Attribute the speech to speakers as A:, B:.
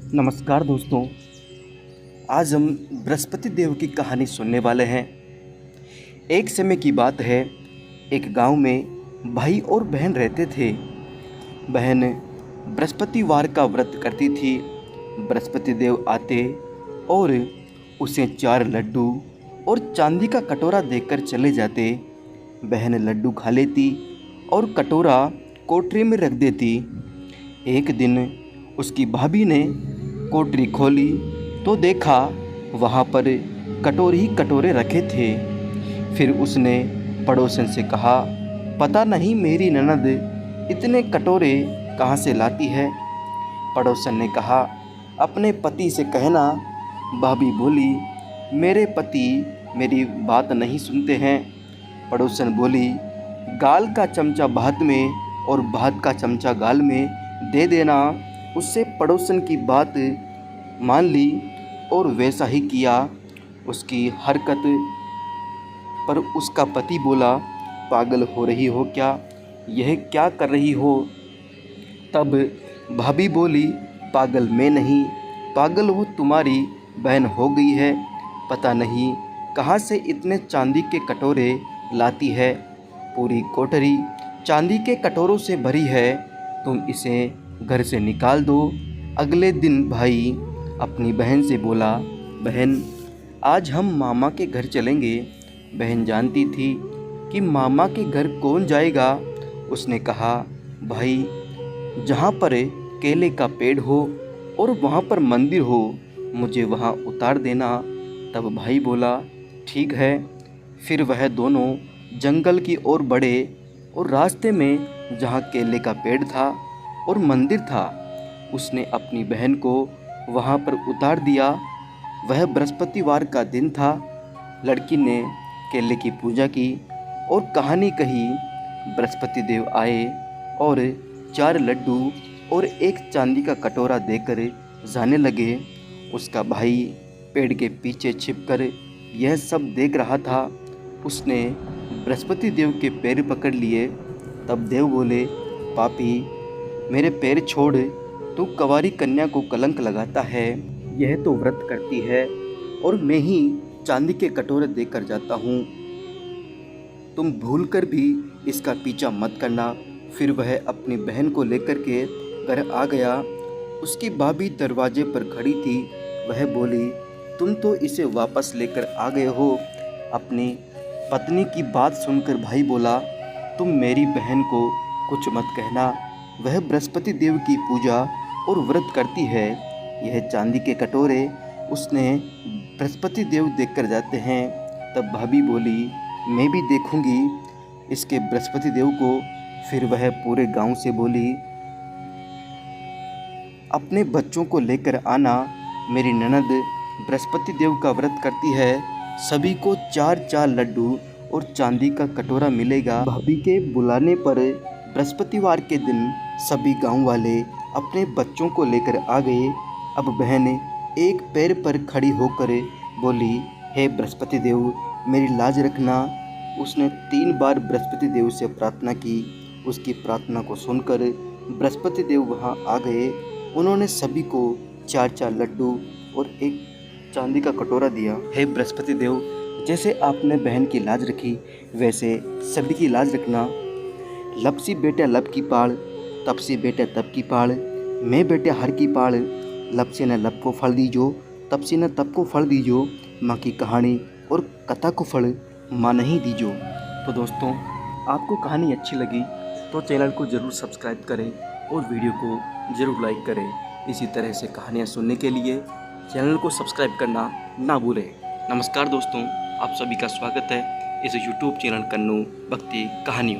A: नमस्कार दोस्तों, आज हम बृहस्पति देव की कहानी सुनने वाले हैं। एक समय की बात है, एक गांव में भाई और बहन रहते थे। बहन बृहस्पतिवार का व्रत करती थी। बृहस्पति देव आते और उसे 4 लड्डू और चांदी का कटोरा देकर चले जाते। बहन लड्डू खा लेती और कटोरा कोठरी में रख देती। एक दिन उसकी भाभी ने कोठरी खोली तो देखा वहाँ पर कटोरे ही कटोरे रखे थे। फिर उसने पड़ोसन से कहा, पता नहीं मेरी ननद इतने कटोरे कहाँ से लाती है। पड़ोसन ने कहा, अपने पति से कहना। भाभी बोली, मेरे पति मेरी बात नहीं सुनते हैं। पड़ोसन बोली, गाल का चमचा भात में और भात का चमचा गाल में दे देना। उससे पड़ोसन की बात मान ली और वैसा ही किया। उसकी हरकत पर उसका पति बोला, पागल हो रही हो क्या, यह क्या कर रही हो। तब भाभी बोली, पागल मैं नहीं, पागल वो तुम्हारी बहन हो गई है। पता नहीं कहाँ से इतने चांदी के कटोरे लाती है। पूरी कोठरी चांदी के कटोरों से भरी है। तुम इसे घर से निकाल दो। अगले दिन भाई अपनी बहन से बोला, बहन आज हम मामा के घर चलेंगे। बहन जानती थी कि मामा के घर कौन जाएगा। उसने कहा, भाई जहाँ पर केले का पेड़ हो और वहाँ पर मंदिर हो, मुझे वहाँ उतार देना। तब भाई बोला, ठीक है। फिर वह दोनों जंगल की ओर बढ़े और रास्ते में जहाँ केले का पेड़ था और मंदिर था, उसने अपनी बहन को वहाँ पर उतार दिया। वह बृहस्पतिवार का दिन था। लड़की ने केले की पूजा की और कहानी कही। बृहस्पति देव आए और 4 लड्डू और एक चांदी का कटोरा देकर जाने लगे। उसका भाई पेड़ के पीछे छिपकर यह सब देख रहा था। उसने बृहस्पति देव के पैर पकड़ लिए। तब देव बोले, पापी मेरे पैर छोड़, तू कंवारी कन्या को कलंक लगाता है। यह तो व्रत करती है और मैं ही चांदी के कटोरे देकर जाता हूँ। तुम भूलकर भी इसका पीछा मत करना। फिर वह अपनी बहन को लेकर के घर आ गया। उसकी भाभी दरवाजे पर खड़ी थी। वह बोली, तुम तो इसे वापस लेकर आ गए हो। अपनी पत्नी की बात सुनकर भाई बोला, तुम मेरी बहन को कुछ मत कहना। वह बृहस्पति देव की पूजा और व्रत करती है। यह चांदी के कटोरे उसने बृहस्पति देव देखकर जाते हैं। तब भाभी बोली, मैं भी देखूंगी इसके बृहस्पति देव को। फिर वह पूरे गांव से बोली, अपने बच्चों को लेकर आना। मेरी ननद बृहस्पति देव का व्रत करती है। सभी को 4-4 लड्डू और चांदी का कटोरा मिलेगा। भाभी के बुलाने पर बृहस्पतिवार के दिन सभी गांव वाले अपने बच्चों को लेकर आ गए। अब बहन एक पैर पर खड़ी होकर बोली, हे बृहस्पति देव मेरी लाज रखना। उसने 3 बार बृहस्पति देव से प्रार्थना की। उसकी प्रार्थना को सुनकर बृहस्पति देव वहां आ गए। उन्होंने सभी को 4-4 लड्डू और एक चांदी का कटोरा दिया। हे बृहस्पति देव, जैसे आपने बहन की लाज रखी वैसे सभी की लाज रखना। लपसी बेटे लब की पाड़, तपसी बेटे तप की पाड़, मैं बेटे हर की पाड़। लपसी ने लब को फल दीजो, तपसी ने तप को फल दीजो। माँ की कहानी और कथा को फल माँ नहीं दीजो। तो दोस्तों, आपको कहानी अच्छी लगी तो चैनल को ज़रूर सब्सक्राइब करें और वीडियो को ज़रूर लाइक करें। इसी तरह से कहानियाँ सुनने के लिए चैनल को सब्सक्राइब करना ना भूलें। नमस्कार दोस्तों, आप सभी का स्वागत है इस यूट्यूब चैनल कन्नू भक्ति कहानियों।